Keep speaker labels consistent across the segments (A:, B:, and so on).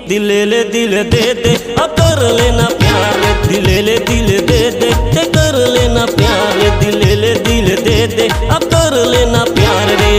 A: दिल ले दिल दे दे अब कर लेना प्यार, दिल ले दिल दे दे कर लेना प्यार, दिल ले दिल दे दे अब कर लेना प्यार रे।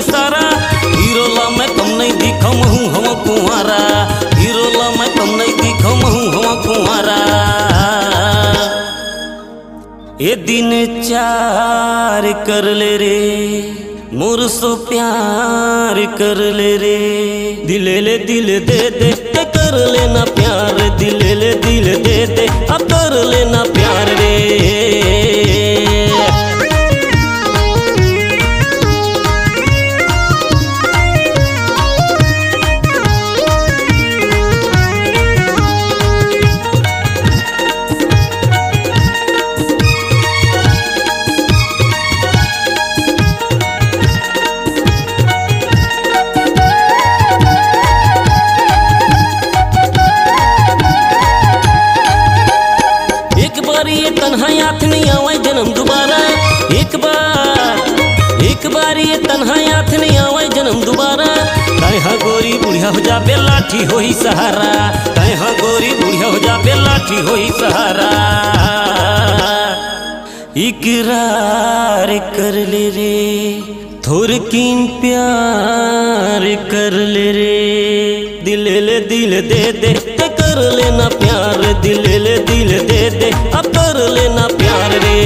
A: सारा हीरो ला मैं कम नहीं दिखम हूँ हम कुंवारा, हीरो ला मैं कम नहीं दिखम हूँ हम कुंवारा। ये दिन चार कर ले रे मोर सो प्यार कर ले रे, दिल ले दिल दे दे कर लेना प्यार, दिल ले दिल दे दे अब कर लेना प्यार रे। तन्हा याद नहीं आवे जन्म दोबारा, एक बार ये तन्हा याद नहीं आवे जन्म दोबारा। कहाँ गोरी बुढ़िया हो जा बेलाठी हो ही सहारा, कहाँ गोरी बुढ़िया हो जा बेलाठी हो ही सहारा। इकरार कर ले रे थोर किन प्यार कर ले रे, दिल ले दिल दे दे कर लेना प्यार, दिल ले दिल दे दे अब कर लेना प्यार रे।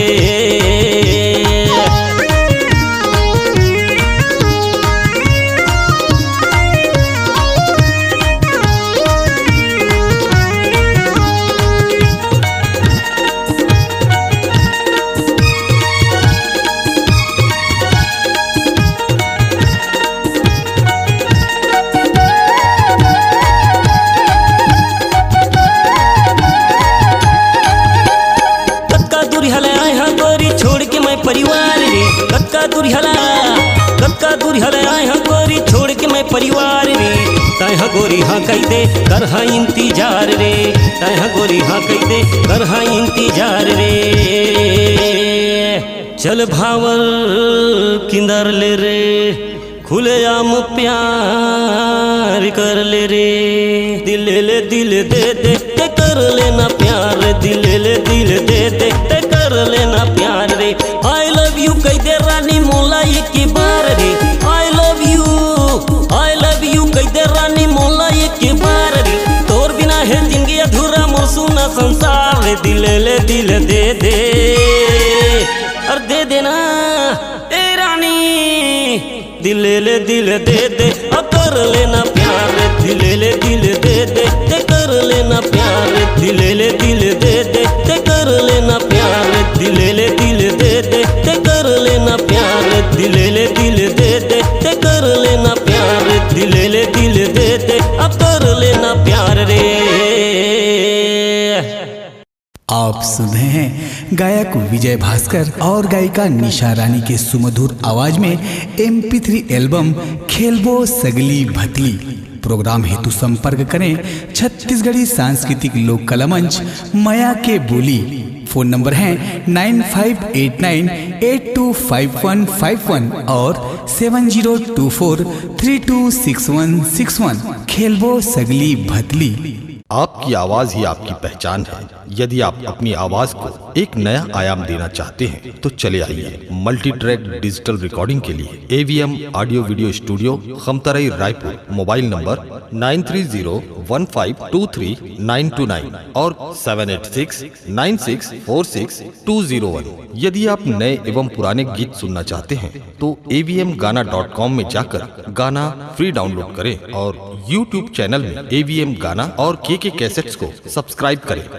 A: परिवार रे कत्का दूर हला आए हाँ गोरी छोड़ के मैं परिवार रे। ताय हाँ गोरी हाँ कही दे कर हाँ इंतजार रे, ताय हाँ गोरी हाँ कही दे कर हाँ इंतजार रे। चल भावल किंदर ले रे खुलेआम प्यार कर ले रे, दिल ले दिल दे दे कर लेना प्यार, दिल ले दिल दे दे कर लेना प्यार रे। आई लव यू कह दे रानी मोला एक बार रे, आई लव यू कह दे रानी मोला एक बार रे। तोर बिना है जिंदगी अधूरा मोर सुना संसार रे, दिल ले दिल दे दे और दे देना ए रानी, दिल ले दिल दे दे अब कर लेना प्यार, दिल ले दिल दे दे कर लेना प्यार, दिल ले दिल दे दे कर लेना प्यार, दिल ले दिल दे दे कर लेना प्यार, दिल ले दिल दे दे कर लेना प्यार, दिल ले दिल दे दे अब कर लेना प्यार रे।
B: आप सुन रहे हैं गायक विजय भास्कर और गायिका निशा रानी के सुमधुर आवाज में MP3 एल्बम खेलबो सगली भतली। प्रोग्राम हेतु संपर्क करें छत्तीसगढ़ी सांस्कृतिक लोक कला मंच माया के बोली। फोन नंबर है 9589825151 और 7024326161। खेलबो सगली भतली।
C: आपकी आवाज ही आपकी पहचान है। यदि आप अपनी आवाज को एक नया आयाम देना चाहते हैं तो चले आइए मल्टी ट्रैक डिजिटल रिकॉर्डिंग के लिए AVM audio video studio Khamtarai Raipur. Mobile number 9301523929 और 7869646201। यदि आप नए एवं पुराने गीत सुनना चाहते हैं तो avmgana.com में जाकर गाना फ्री डाउनलोड करें और YouTube चैनल में AVM गाना और KK कैसेट्स को सब्सक्राइब करें।